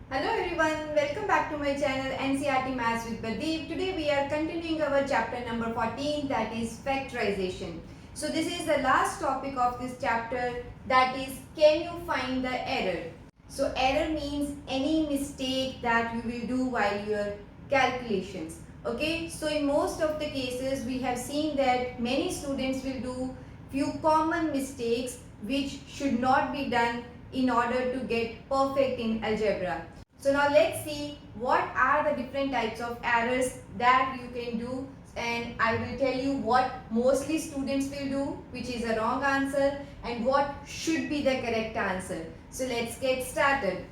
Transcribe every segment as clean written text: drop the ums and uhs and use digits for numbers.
Hello everyone, welcome back to my channel NCERT Maths with Pradeep. Today we are continuing our chapter number 14, that is factorization. So this is the last topic of this chapter, that is can you find the error. So error means any mistake that you will do while your calculations. Okay, so in most of the cases we have seen that many students will do few common mistakes which should not be done in order to get perfect in algebra. So now let's see what are the different types of errors that you can do, and I will tell you what mostly students will do which is a wrong answer and what should be the correct answer. So let's get started.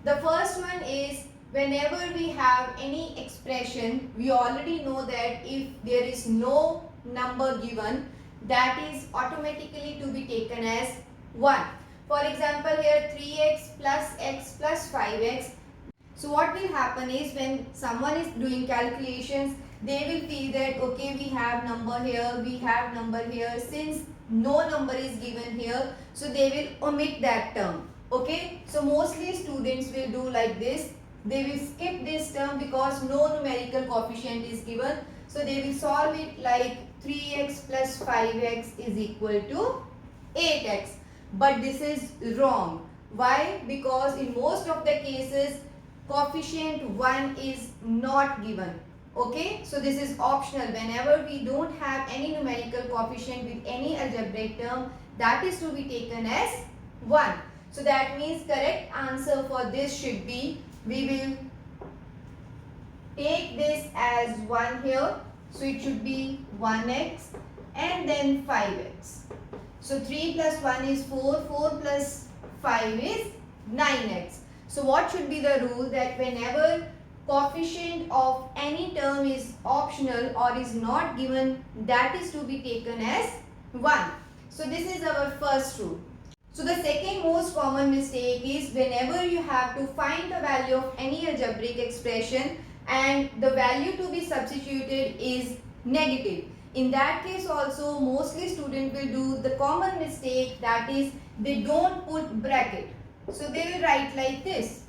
The first one is whenever we have any expression, we already know that if there is no number given, that is automatically to be taken as 1. For example, here 3x plus x plus 5x. So what will happen is when someone is doing calculations, they will feel that okay, we have number here, we have number here. Since no number is given here, so they will omit that term. Okay, so mostly students will do like this. They will skip this term because no numerical coefficient is given. So they will solve it like 3x plus 5x is equal to 8x. But this is wrong. Why? Because in most of the cases coefficient 1 is not given. Okay, so this is optional. Whenever we don't have any numerical coefficient with any algebraic term, that is to be taken as 1. So that means correct answer for this should be, we will take this as 1 here. So it should be 1x and then 5x. So 3 plus 1 is 4, 4 plus 5 is 9x. So what should be the rule? That whenever coefficient of any term is optional or is not given, that is to be taken as 1. So this is our first rule. So the second most common mistake is whenever you have to find the value of any algebraic expression and the value to be substituted is negative. In that case also mostly students will do the common mistake, that is they don't put bracket. So they will write like this,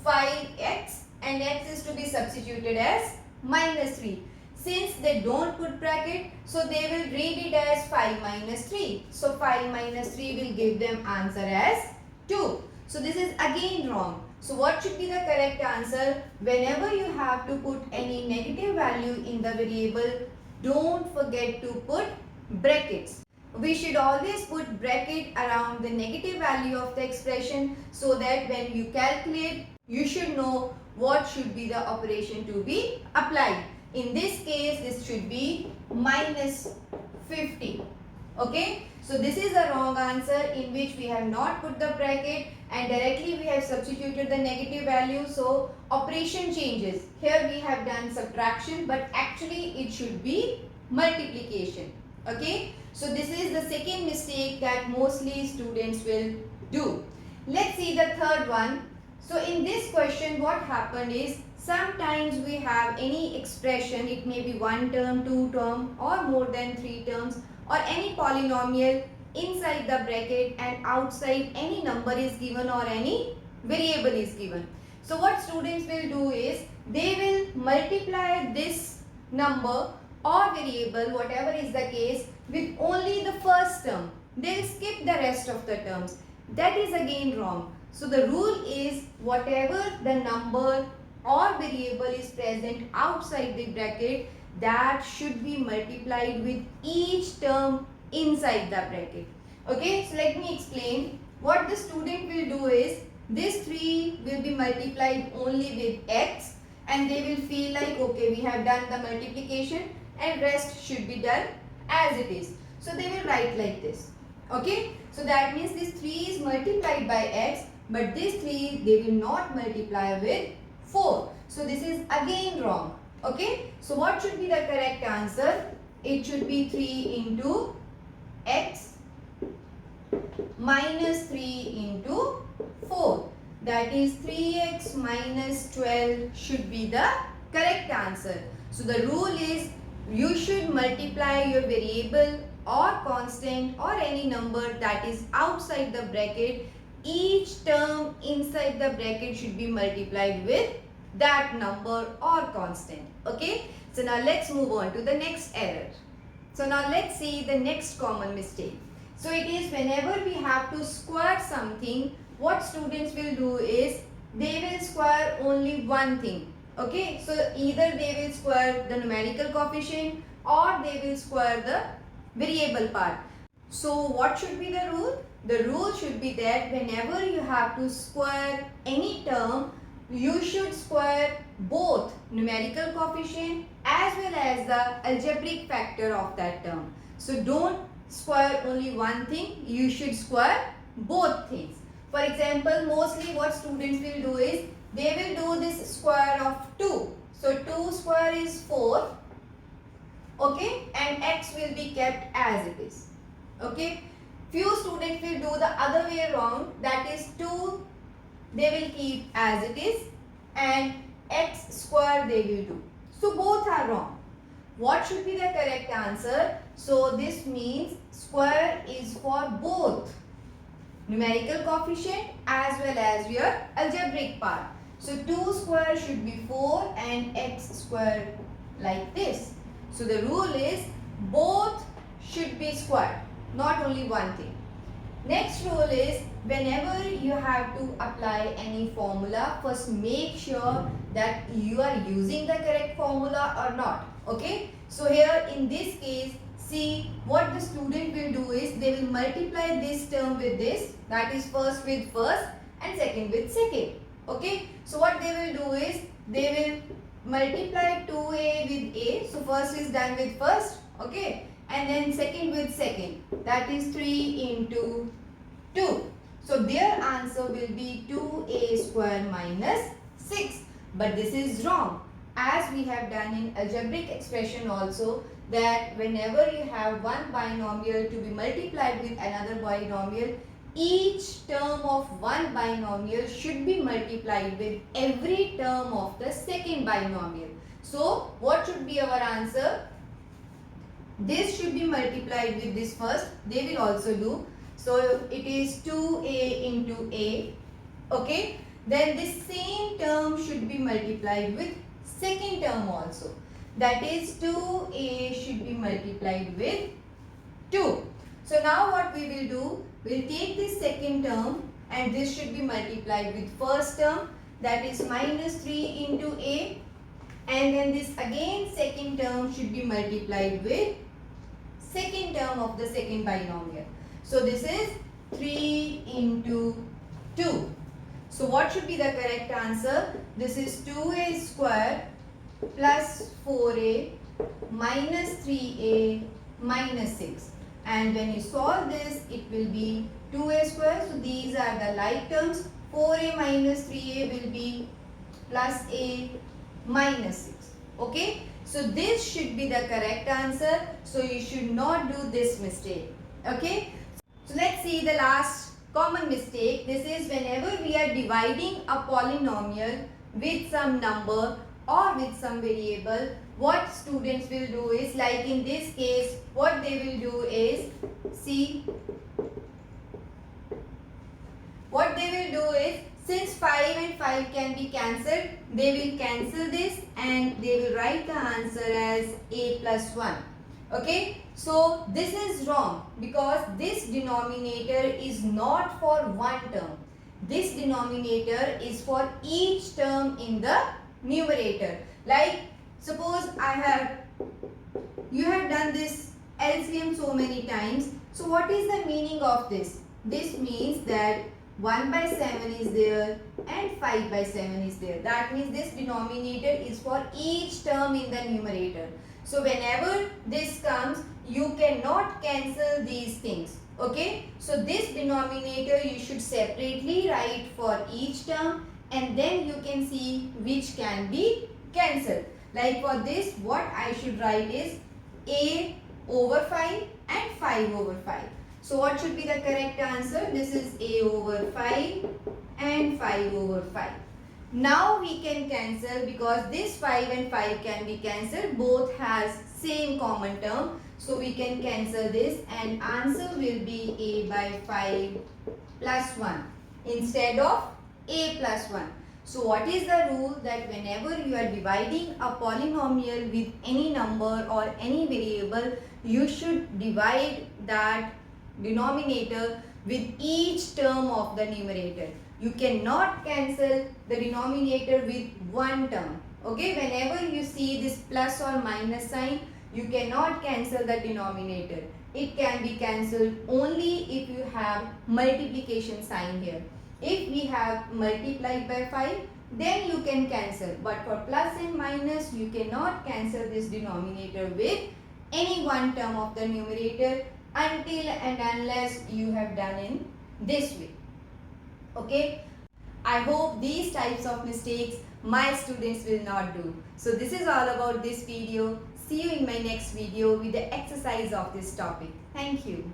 5x and x is to be substituted as minus 3. Since they don't put bracket, so they will read it as 5 minus 3. So 5 minus 3 will give them answer as 2. So this is again wrong. So what should be the correct answer? Whenever you have to put any negative value in the variable, don't forget to put brackets. We should always put bracket around the negative value of the expression so that when you calculate, you should know what should be the operation to be applied. In this case, this should be minus 50. Okay, so this is a wrong answer in which we have not put the bracket and directly we have substituted the negative value. So operation changes. Here we have done subtraction, but actually it should be multiplication. Okay, so this is the second mistake that mostly students will do. Let's see the third one. So in this question what happened is, sometimes we have any expression, it may be one term, two term or more than three terms or any polynomial, inside the bracket and outside any number is given or any variable is given. So what students will do is, they will multiply this number or variable, whatever is the case, with only the first term. They will skip the rest of the terms. That is again wrong. So the rule is, whatever the number or variable is present outside the bracket, that should be multiplied with each term inside the bracket. Okay, so let me explain. What the student will do is, this 3 will be multiplied only with x and they will feel like okay, we have done the multiplication and rest should be done as it is. So they will write like this. Okay, so that means this 3 is multiplied by x, but this 3 they will not multiply with 4. So this is again wrong. Okay, so what should be the correct answer? It should be 3 into x minus 3 into 4. That is 3x minus 12 should be the correct answer. So the rule is, you should multiply your variable or constant or any number that is outside the bracket each term inside the bracket should be multiplied with that number or constant. Okay. So now let's move on to the next error. So now let's see the next common mistake. So it is whenever we have to square something, what students will do is they will square only one thing. Okay, so either they will square the numerical coefficient or they will square the variable part. So what should be the rule? The rule should be that whenever you have to square any term, you should square both numerical coefficient as well as the algebraic factor of that term. So don't square only one thing, you should square both things. For example, mostly what students will do is they will do this square of 2. So 2 square is 4. Okay, and x will be kept as it is. Okay, few students will do the other way around, that is 2 they will keep as it is and x square they will do. So both are wrong. What should be the correct answer? So this means square is for both numerical coefficient as well as your algebraic part. So 2 square should be 4 and x square like this. So the rule is both should be squared, not only one thing. Next rule is whenever you have to apply any formula, first make sure that you are using the correct formula or not. Okay. So here in this case, see what the student will do is they will multiply this term with this, that is first with first and second with second. Okay. So what they will do is they will multiply 2a with a. So first is done with first. Okay. And then second with second, that is 3 into 2. So their answer will be 2a square minus 6. But this is wrong, as we have done in algebraic expression also, that whenever you have one binomial to be multiplied with another binomial, each term of one binomial should be multiplied with every term of the second binomial. So what should be our answer? This should be multiplied with this first, they will also do. So it is 2a into a. Okay. Then this same term should be multiplied with second term also. That is 2a should be multiplied with 2. So now what we will do, we will take this second term and this should be multiplied with first term, that is minus 3 into a, and then this again second term should be multiplied with second term of the second binomial. So this is 3 into 2. So what should be the correct answer? This is 2a square plus 4a minus 3a minus 6. And when you solve this, it will be 2a square. So these are the like terms. 4a minus 3a will be plus a minus 6. Okay. So this should be the correct answer. So you should not do this mistake. Okay. So let's see the last common mistake. This is whenever we are dividing a polynomial with some number or with some variable, what students will do is, like in this case, what they will do is, see, what they will do is, since 5 and 5 can be cancelled, they will cancel this and they will write the answer as a plus 1. Okay. So this is wrong because this denominator is not for one term. This denominator is for each term in the numerator. Like suppose you have done this LCM so many times. So what is the meaning of this? This means that 1 by 7 is there and 5 by 7 is there. That means this denominator is for each term in the numerator. So whenever this comes, you cannot cancel these things. Okay. So this denominator you should separately write for each term and then you can see which can be cancelled. Like for this, what I should write is a over 5 and 5 over 5. So what should be the correct answer? This is a over 5 and 5 over 5. Now we can cancel because this 5 and 5 can be cancelled. Both has same common term. So we can cancel this and answer will be a by 5 plus 1. instead of a plus 1. So what is the rule? That whenever you are dividing a polynomial with any number or any variable, you should divide that denominator with each term of the numerator. You cannot cancel the denominator with one term. Okay, whenever you see this plus or minus sign, you cannot cancel the denominator. It can be cancelled only if you have multiplication sign here. If we have multiplied by 5, then you can cancel. But for plus and minus, you cannot cancel this denominator with any one term of the numerator until and unless you have done in this way. Okay. I hope these types of mistakes my students will not do. So this is all about this video. See you in my next video with the exercise of this topic. Thank you.